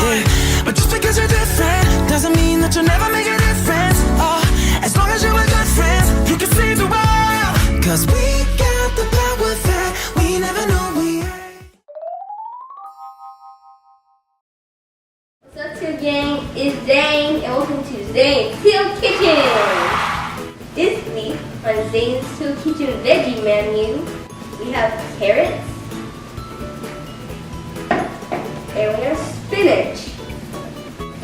Yeah. But just because you're different doesn't mean that you'll never make a difference. Oh, as long as you're with good friends, you can save the world. Cause we got the power that we never knew we had. What's up, Teal Gang? It's Zane, and welcome to Zane's Teal Kitchen. This week on Zane's Teal Kitchen veggie menu, we have carrots and we have spinach.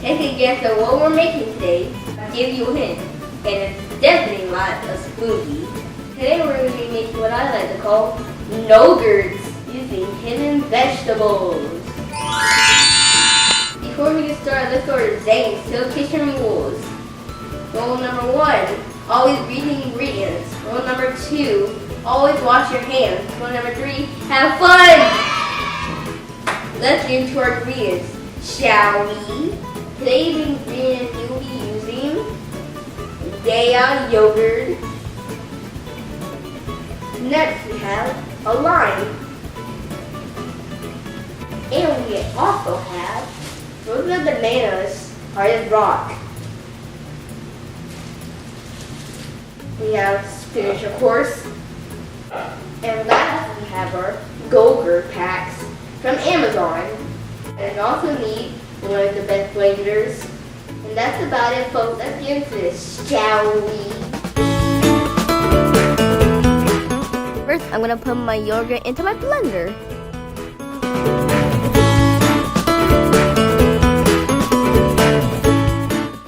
Take a guess at what we're making today. I'll give you a hint, and it's definitely not a smoothie. Today we're going to be making what I like to call Go-Gurts using hidden vegetables. Before we get started, let's go to Zane's Teal Kitchen rules. Rule number 1, always read the ingredients. Rule number 2, always wash your hands. Rule number 3, have fun! Let's get into our ingredients, shall we? Today's ingredients we will be using Daya yogurt. Next we have a lime. And we also have frozen bananas are in rock. We have spinach, of course. And last we have our Go-Gurt packs from Amazon. And we also need one of the best blenders. And that's about it, folks. Let's get into this, shall we? First, I'm gonna put my yogurt into my blender.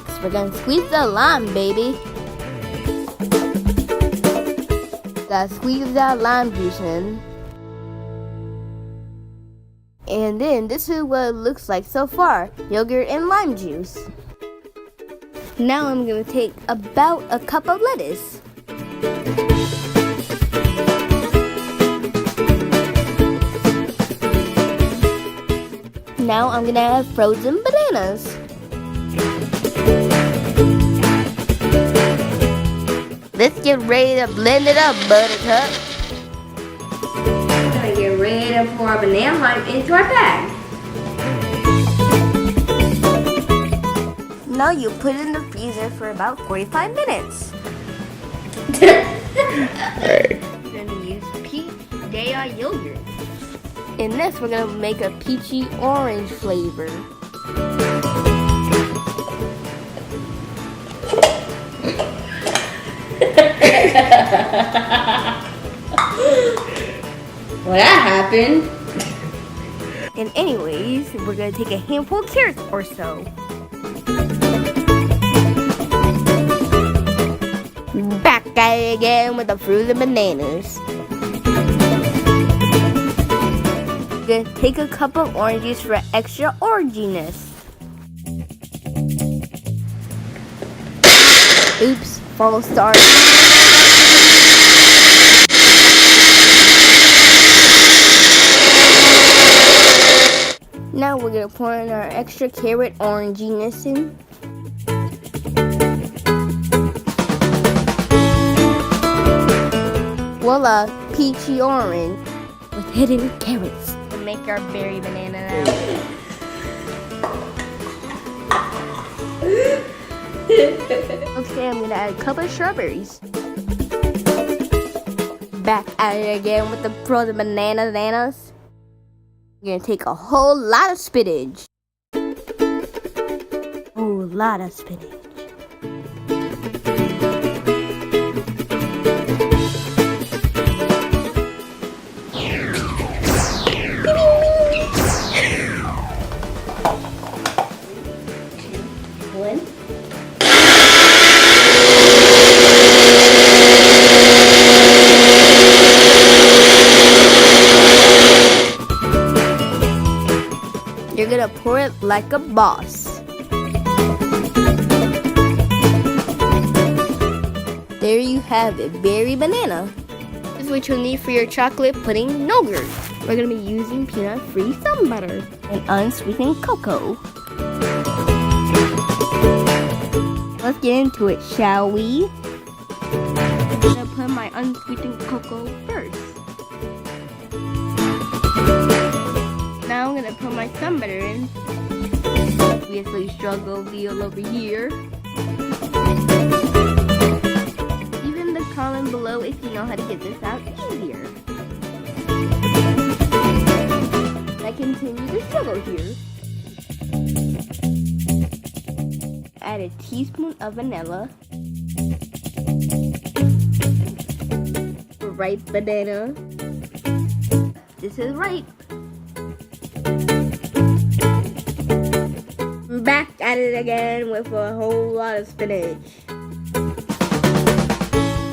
So we're gonna squeeze the lime, baby. Gotta squeeze that lime juice in. And then this is what it looks like so far, yogurt and lime juice. Now I'm gonna take about a cup of lettuce. Now I'm gonna add frozen bananas. Let's get ready to blend it up, Buttercup. We're gonna get ready to pour our banana lime into our bag. Now you put it in the freezer for about 45 minutes. We're gonna use peach Daya yogurt. In this, we're gonna make a peachy orange flavor. Well, that happened. And anyways, we're gonna take a handful of carrots or so. Back at it again with the frozen bananas. We're gonna take a cup of orange juice for extra oranginess. Oops, false start. Now we're gonna pour in our extra carrot oranginess in. Voila, peachy orange with hidden carrots. We'll make our berry banana now. Okay, I'm gonna add a couple of strawberries. Back at it again with the frozen bananas. We're gonna take a whole lot of spinach. Whole lot of spinach. You're gonna pour it like a boss. There you have it, berry banana. This is what you'll need for your chocolate pudding Go-Gurt. We're gonna be using peanut-free sun butter and unsweetened cocoa. Let's get into it, shall we? I'm gonna put my unsweetened cocoa first. Now I'm gonna put my sun butter in. obviously struggle deal over here. Leave in the comment below if you know how to get this out easier. I continue the struggle here. Add a teaspoon of vanilla. Ripe banana. This is ripe. Back at it again with a whole lot of spinach. I'm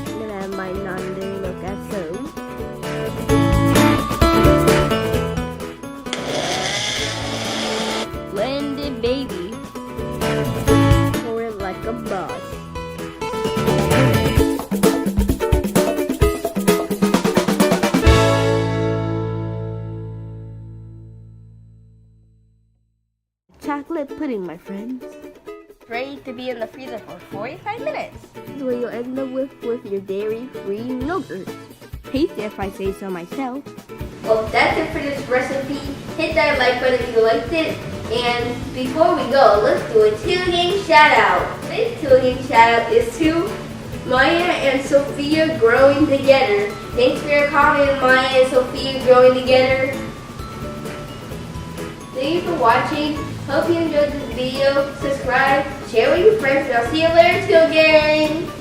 gonna add my non-dairy milk as so. Blend it, baby. Pour it like a boss. Chocolate pudding, my friends. Ready to be in the freezer for 45 minutes. This is what you'll end up with your dairy-free yogurt. Tasty if I say so myself. Well, that's it for this recipe. Hit that like button if you liked it. And before we go, let's do a two-game shout-out. This two-game shout-out is to Maya and Sophia growing together. Thanks for your comment, Maya and Sophia growing together. Thank you for watching. Hope you enjoyed this video. Subscribe, share with your friends, and I'll see you later, till again.